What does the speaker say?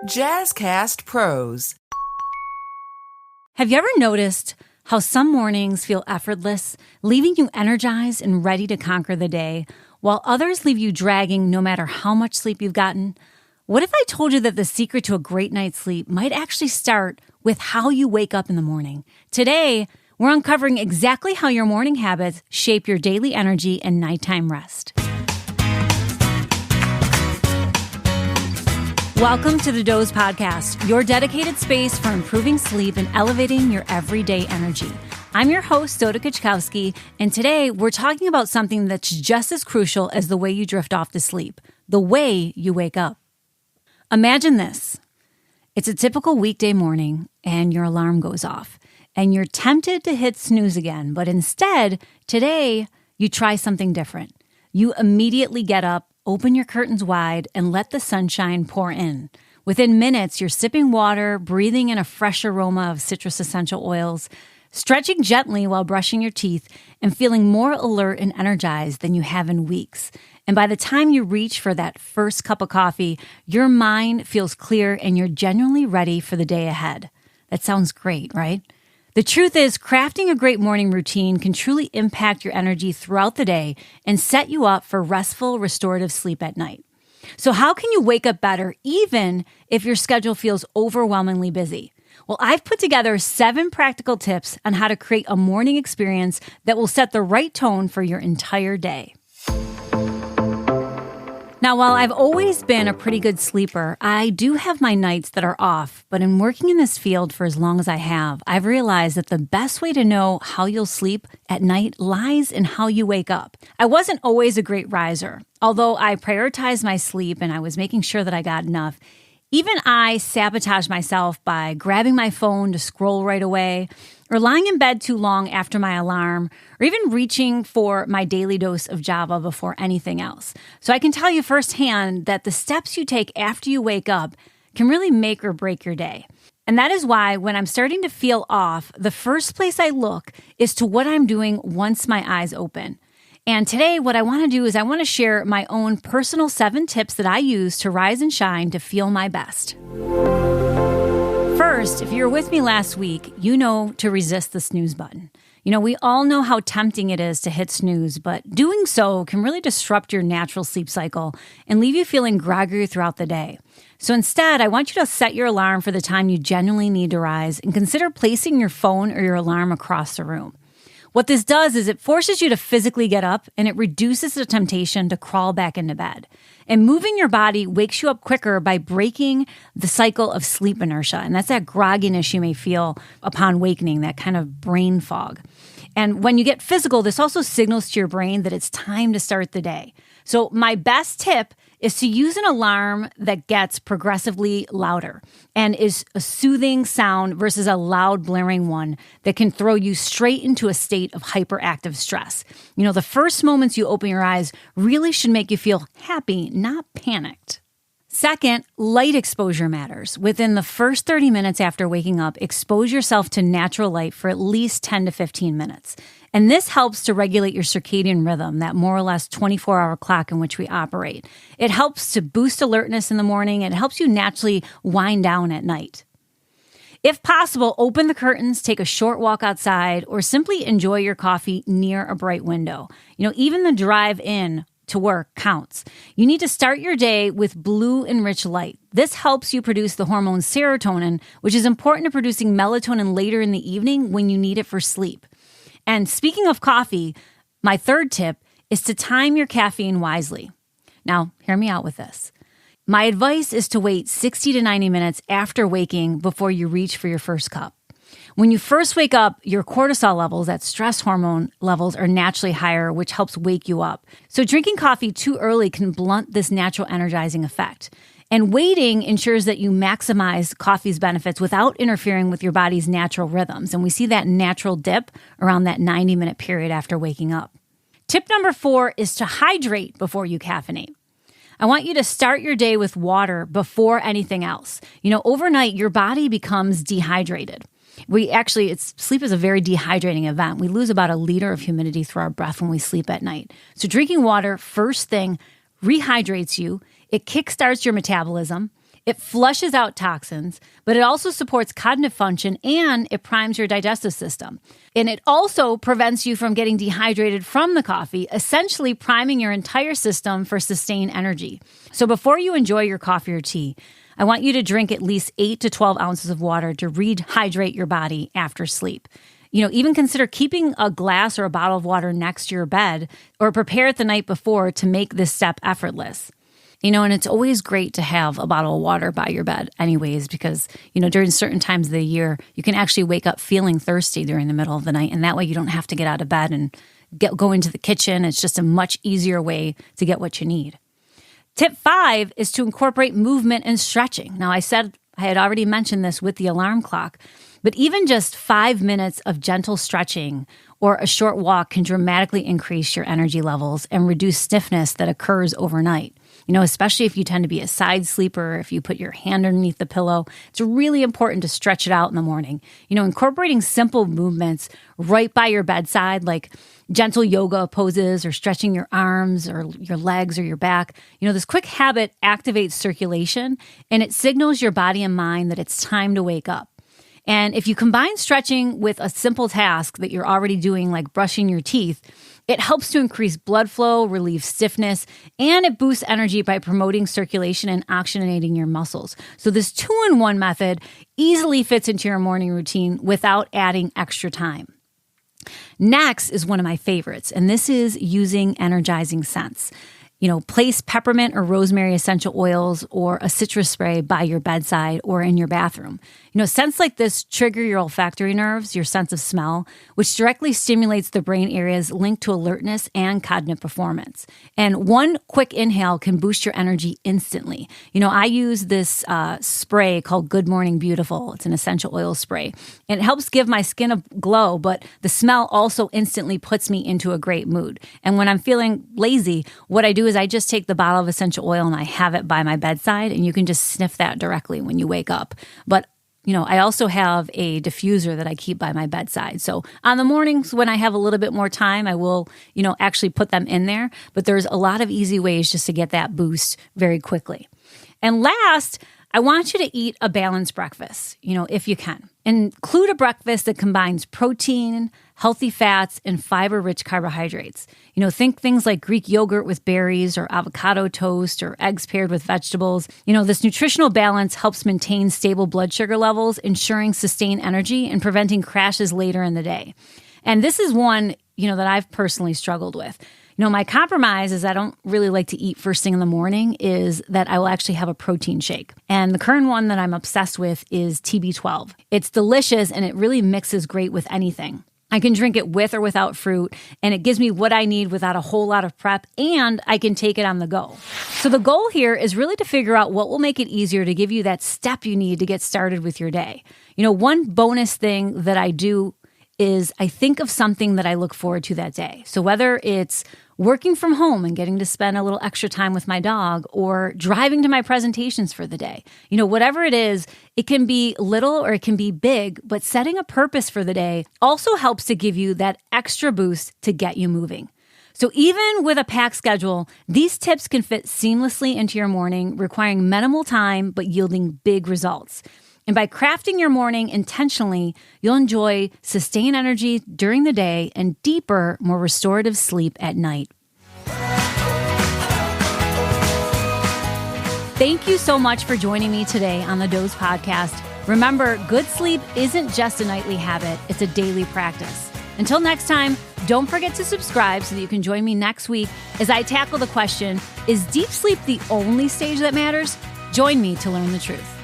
Jazzcast Pros. Have you ever noticed how some mornings feel effortless, leaving you energized and ready to conquer the day, while others leave you dragging no matter how much sleep you've gotten? What if I told you that the secret to a great night's sleep might actually start with how you wake up in the morning? Today, we're uncovering exactly how your morning habits shape your daily energy and nighttime rest. Welcome to the Doze Podcast, your dedicated space for improving sleep and elevating your everyday energy. I'm your host, Soda Kuczkowski, and today we're talking about something that's just as crucial as the way you drift off to sleep, the way you wake up. Imagine this. It's a typical weekday morning and your alarm goes off, and you're tempted to hit snooze again, but instead, today, you try something different. You immediately get up, open your curtains wide, and let the sunshine pour in. Within minutes, you're sipping water, breathing in a fresh aroma of citrus essential oils, stretching gently while brushing your teeth, and feeling more alert and energized than you have in weeks. And by the time you reach for that first cup of coffee, your mind feels clear and you're genuinely ready for the day ahead. That sounds great, right? The truth is, crafting a great morning routine can truly impact your energy throughout the day and set you up for restful, restorative sleep at night. So how can you wake up better even if your schedule feels overwhelmingly busy? Well, I've put together 7 practical tips on how to create a morning experience that will set the right tone for your entire day. Now, while I've always been a pretty good sleeper, I do have my nights that are off. But in working in this field for as long as I have, I've realized that the best way to know how you'll sleep at night lies in how you wake up. I wasn't always a great riser. Although I prioritized my sleep and I was making sure that I got enough, even I sabotaged myself by grabbing my phone to scroll right away, or lying in bed too long after my alarm, or even reaching for my daily dose of Java before anything else. So I can tell you firsthand that the steps you take after you wake up can really make or break your day. And that is why when I'm starting to feel off, the first place I look is to what I'm doing once my eyes open. And today, what I want to do is I want to share my own personal 7 tips that I use to rise and shine to feel my best. First, if you were with me last week, you know to resist the snooze button. You know, we all know how tempting it is to hit snooze, but doing so can really disrupt your natural sleep cycle and leave you feeling groggy throughout the day. So instead, I want you to set your alarm for the time you genuinely need to rise and consider placing your phone or your alarm across the room. What this does is it forces you to physically get up and it reduces the temptation to crawl back into bed. And moving your body wakes you up quicker by breaking the cycle of sleep inertia. And that's that grogginess you may feel upon wakening, that kind of brain fog. And when you get physical, this also signals to your brain that it's time to start the day. So my best tip is to use an alarm that gets progressively louder and is a soothing sound versus a loud blaring one that can throw you straight into a state of hyperactive stress. You know, the first moments you open your eyes really should make you feel happy, not panicked. Second, light exposure matters. Within the first 30 minutes after waking up, expose yourself to natural light for at least 10 to 15 minutes. And this helps to regulate your circadian rhythm, that more or less 24-hour clock in which we operate. It helps to boost alertness in the morning. It helps you naturally wind down at night. If possible, open the curtains, take a short walk outside, or simply enjoy your coffee near a bright window. You know, even the drive in to work counts. You need to start your day with blue and rich light. This helps you produce the hormone serotonin, which is important to producing melatonin later in the evening when you need it for sleep. And speaking of coffee, my third tip is to time your caffeine wisely. Now, hear me out with this. My advice is to wait 60 to 90 minutes after waking before you reach for your first cup. When you first wake up, your cortisol levels, that stress hormone levels, are naturally higher, which helps wake you up. So drinking coffee too early can blunt this natural energizing effect. And waiting ensures that you maximize coffee's benefits without interfering with your body's natural rhythms. And we see that natural dip around that 90-minute period after waking up. Tip number 4 is to hydrate before you caffeinate. I want you to start your day with water before anything else. You know, overnight, your body becomes dehydrated. Sleep is a very dehydrating event. We lose about 1 liter of humidity through our breath when we sleep at night. So drinking water first thing rehydrates you. It kickstarts your metabolism. It flushes out toxins, but it also supports cognitive function and it primes your digestive system. And it also prevents you from getting dehydrated from the coffee, essentially priming your entire system for sustained energy. So before you enjoy your coffee or tea, I want you to drink at least 8 to 12 ounces of water to rehydrate your body after sleep. Even consider keeping a glass or a bottle of water next to your bed or prepare it the night before to make this step effortless. And it's always great to have a bottle of water by your bed anyways, because, during certain times of the year, you can actually wake up feeling thirsty during the middle of the night. And that way you don't have to get out of bed and go into the kitchen. It's just a much easier way to get what you need. Tip 5 is to incorporate movement and stretching. Now, I said I had already mentioned this with the alarm clock, but even just 5 minutes of gentle stretching or a short walk can dramatically increase your energy levels and reduce stiffness that occurs overnight. Especially if you tend to be a side sleeper, if you put your hand underneath the pillow, it's really important to stretch it out in the morning. Incorporating simple movements right by your bedside, like gentle yoga poses or stretching your arms or your legs or your back. This quick habit activates circulation and it signals your body and mind that it's time to wake up. And if you combine stretching with a simple task that you're already doing, like brushing your teeth, it helps to increase blood flow, relieve stiffness, and it boosts energy by promoting circulation and oxygenating your muscles. So this 2-in-1 method easily fits into your morning routine without adding extra time. Next is one of my favorites, and this is using Energizing Scents. Place peppermint or rosemary essential oils or a citrus spray by your bedside or in your bathroom. Scents like this trigger your olfactory nerves, your sense of smell, which directly stimulates the brain areas linked to alertness and cognitive performance. And one quick inhale can boost your energy instantly. I use this spray called Good Morning Beautiful. It's an essential oil spray. And it helps give my skin a glow, but the smell also instantly puts me into a great mood. And when I'm feeling lazy, what I do is I just take the bottle of essential oil and I have it by my bedside, and you can just sniff that directly when you wake up. But I also have a diffuser that I keep by my bedside. So on the mornings when I have a little bit more time, I will, actually put them in there. But there's a lot of easy ways just to get that boost very quickly. And last, I want you to eat a balanced breakfast, if you can. Include a breakfast that combines protein, healthy fats, and fiber-rich carbohydrates. Think things like Greek yogurt with berries or avocado toast or eggs paired with vegetables. This nutritional balance helps maintain stable blood sugar levels, ensuring sustained energy and preventing crashes later in the day. And this is one, that I've personally struggled with. My compromise is I don't really like to eat first thing in the morning is that I will actually have a protein shake. And the current one that I'm obsessed with is TB12. It's delicious and it really mixes great with anything. I can drink it with or without fruit, and it gives me what I need without a whole lot of prep, and I can take it on the go. So the goal here is really to figure out what will make it easier to give you that step you need to get started with your day. One bonus thing that I do is I think of something that I look forward to that day. So whether it's working from home and getting to spend a little extra time with my dog or driving to my presentations for the day, whatever it is, it can be little or it can be big, but setting a purpose for the day also helps to give you that extra boost to get you moving. So even with a packed schedule, these tips can fit seamlessly into your morning, requiring minimal time, but yielding big results. And by crafting your morning intentionally, you'll enjoy sustained energy during the day and deeper, more restorative sleep at night. Thank you so much for joining me today on the Doze Podcast. Remember, good sleep isn't just a nightly habit, it's a daily practice. Until next time, don't forget to subscribe so that you can join me next week as I tackle the question, is deep sleep the only stage that matters? Join me to learn the truth.